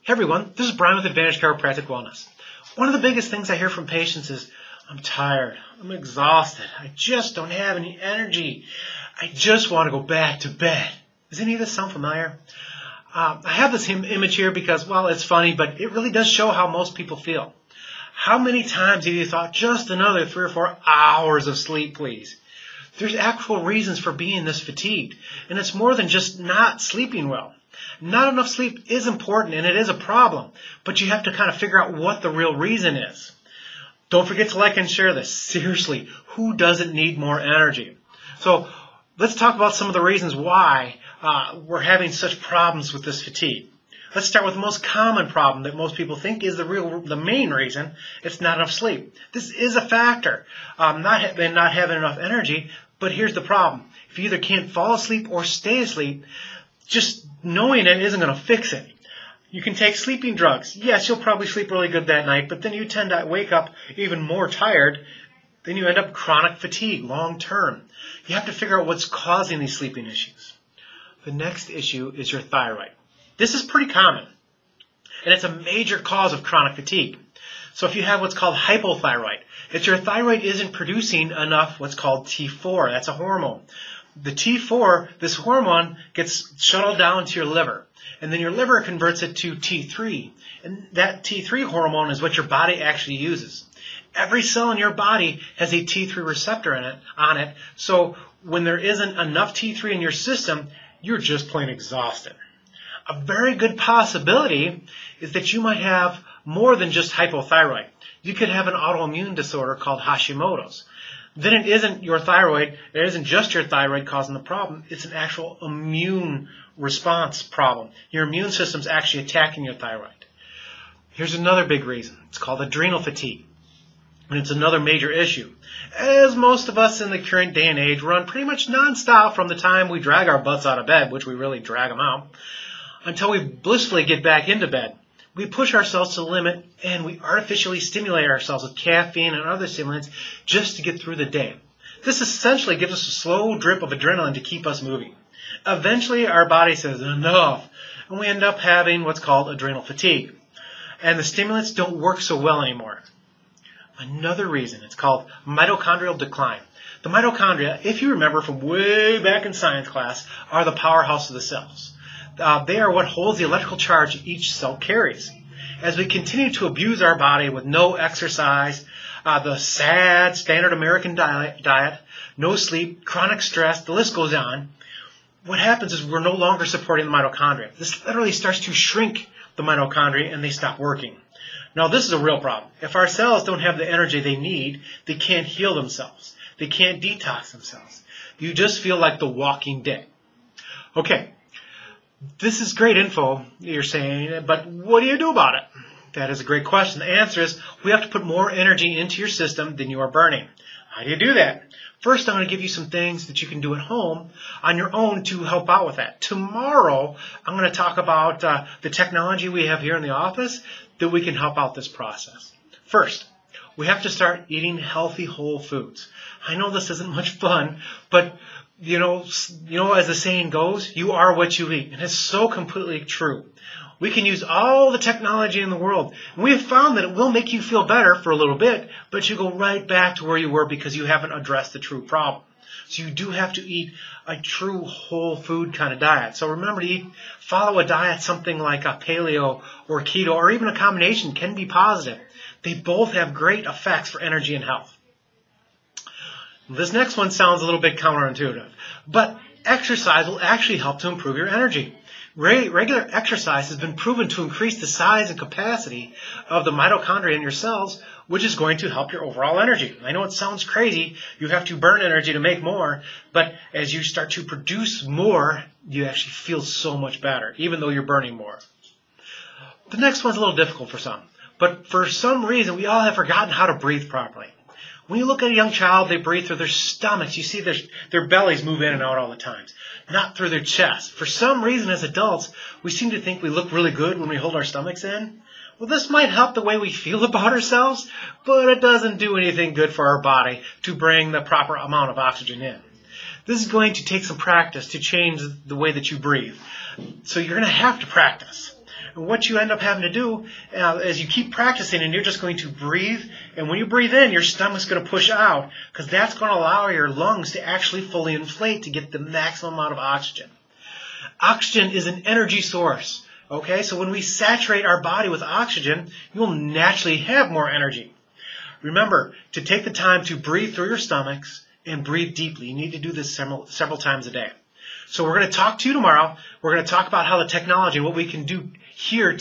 Hey everyone, this is Brian with Advantage Chiropractic Wellness. One of the biggest things I hear from patients is, I'm tired, I'm exhausted, I just don't have any energy, I just want to go back to bed. Does any of this sound familiar? I have this image here because, well, it's funny, but it really does show how most people feel. How many times have you thought, just another 3 or 4 hours of sleep, please? There's actual reasons for being this fatigued, and it's more than just not sleeping well. Not enough sleep is important, and it is a problem, but you have to kind of figure out what the real reason is. Don't forget to like and share this. Seriously, who doesn't need more energy? So let's talk about some of the reasons why we're having such problems with this fatigue. Let's start with the most common problem that most people think is the main reason. It's not enough sleep. This is a factor, not having enough energy, but here's the problem. If you either can't fall asleep or stay asleep, just knowing it isn't going to fix it. You can take sleeping drugs. Yes, you'll probably sleep really good that night, but then you tend to wake up even more tired. Then you end up chronic fatigue long term. You have to figure out what's causing these sleeping issues. The next issue is your thyroid. This is pretty common, and it's a major cause of chronic fatigue. So if you have what's called hypothyroid, it's your thyroid isn't producing enough what's called T4. That's a hormone. The T4, this hormone, gets shuttled down to your liver, and then your liver converts it to T3, and that T3 hormone is what your body actually uses. Every cell in your body has a T3 receptor on it, so when there isn't enough T3 in your system, you're just plain exhausted. A very good possibility is that you might have more than just hypothyroid. You could have an autoimmune disorder called Hashimoto's. Then it isn't your thyroid, it isn't just your thyroid causing the problem, it's an actual immune response problem. Your immune system's actually attacking your thyroid. Here's another big reason. It's called adrenal fatigue. And it's another major issue. As most of us in the current day and age run pretty much nonstop from the time we drag our butts out of bed, which we really drag them out, until we blissfully get back into bed. We push ourselves to the limit, and we artificially stimulate ourselves with caffeine and other stimulants just to get through the day. This essentially gives us a slow drip of adrenaline to keep us moving. Eventually, our body says, enough, and we end up having what's called adrenal fatigue. And the stimulants don't work so well anymore. Another reason, it's called mitochondrial decline. The mitochondria, if you remember from way back in science class, are the powerhouse of the cells. They are what holds the electrical charge each cell carries. As we continue to abuse our body with no exercise, the sad standard American diet, no sleep, chronic stress, the list goes on, what happens is we're no longer supporting the mitochondria. This literally starts to shrink the mitochondria and they stop working. Now this is a real problem. If our cells don't have the energy they need, they can't heal themselves. They can't detox themselves. You just feel like the walking dead. Okay. This is great info, you're saying, but what do you do about it? That is a great question. The answer is we have to put more energy into your system than you are burning. How do you do that? First, I'm going to give you some things that you can do at home on your own to help out with that. Tomorrow, I'm going to talk about the technology we have here in the office that we can help out this process. First, we have to start eating healthy whole foods. I know this isn't much fun, but you know, as the saying goes, you are what you eat. And it's so completely true. We can use all the technology in the world. And we have found that it will make you feel better for a little bit, but you go right back to where you were because you haven't addressed the true problem. So you do have to eat a true whole food kind of diet. So remember to follow a diet, something like a paleo or keto, or even a combination can be positive. They both have great effects for energy and health. This next one sounds a little bit counterintuitive, but exercise will actually help to improve your energy. Regular exercise has been proven to increase the size and capacity of the mitochondria in your cells, which is going to help your overall energy. I know it sounds crazy. You have to burn energy to make more, but as you start to produce more, you actually feel so much better, even though you're burning more. The next one's a little difficult for some, but for some reason, we all have forgotten how to breathe properly. When you look at a young child, they breathe through their stomachs. You see their bellies move in and out all the time, not through their chest. For some reason, as adults, we seem to think we look really good when we hold our stomachs in. Well, this might help the way we feel about ourselves, but it doesn't do anything good for our body to bring the proper amount of oxygen in. This is going to take some practice to change the way that you breathe. So you're going to have to practice. And what you end up having to do is you keep practicing, and you're just going to breathe. And when you breathe in, your stomach's going to push out, because that's going to allow your lungs to actually fully inflate to get the maximum amount of oxygen. Oxygen is an energy source. Okay, so when we saturate our body with oxygen, you'll naturally have more energy. Remember to take the time to breathe through your stomachs and breathe deeply. You need to do this several times a day. So we're going to talk to you tomorrow. We're going to talk about how the technology, what we can do here